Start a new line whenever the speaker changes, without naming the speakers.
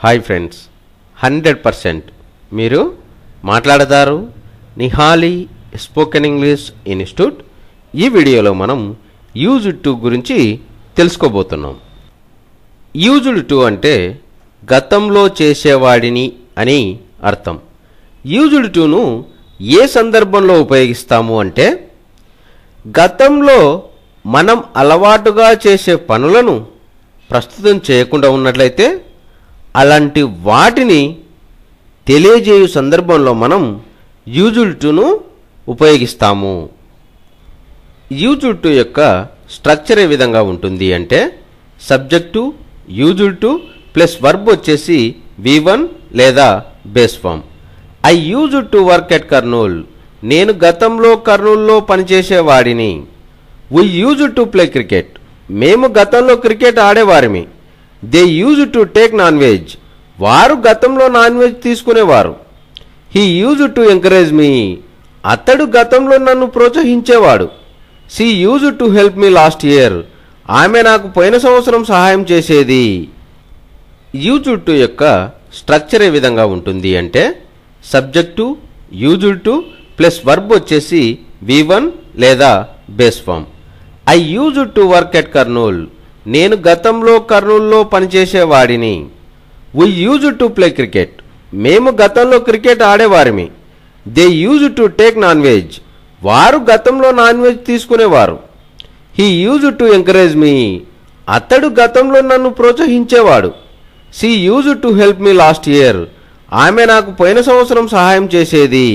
Hi friends, 100% మీరు మాట్లాడతారు Nihali spoken English institute. ఈ వీడియోలో మనం యూజ్డ్ టు గురించి తెలుసుకోబోతున్నాం. యూజ్డ్ టు అంటే గతంలో చేసేవాడిని అని అర్థం. యూజ్డ్ టును ఏ సందర్భంలో ఉపయోగిస్తాము అంటే గతంలో మనం అలవాటుగా చేసే పనులను ప్రస్తుతం చేయకుండా ఉన్నట్లయితే అలాంటి వాటిని తెలియజేయు సందర్భంలో మనం యూజ్డ్ టును ఉపయోగిస్తాము. యూజ్డ్ టు యొక్క స్ట్రక్చర్ ఏ విధంగా ఉంటుంది అంటే subject used to plus verb వచ్చేసి V1 లేదా base form. I used to work at Kurnool, నేను గతంలో కర్నూల్లో పనిచేసేవాడిని. We used to play cricket, మేము గతంలో క్రికెట్ ఆడేవారిమి. They used to take non veg, వారు గతంలో నాన్ వెజ్ తీసుకునేవారు. He used to encourage me, అతడు గతంలో నన్ను ప్రోత్సహించేవాడు. She used to help me last year, ఆమె నాకు పోయిన సంవత్సరం సహాయం చేసేది. యూజ్డ్ టు యొక్క స్ట్రక్చర్ ఏ విధంగా ఉంటుంది అంటే subject used to plus verb వచ్చేసి V1 లేదా base form. I used to work at Kurnool, నేను గతంలో కర్నూల్లో పనిచేసేవాడిని. We used to play cricket, మేము గతంలో క్రికెట్ ఆడేవారిమి. They used to take non veg, వారు గతంలో నాన్ వెజ్ తీసుకునేవారు. He used to encourage me, అతడు గతంలో నన్ను ప్రోత్సహించేవాడు. She used to help me last year, ఆమె నాకు పోయిన సంవత్సరం సహాయం చేసేది.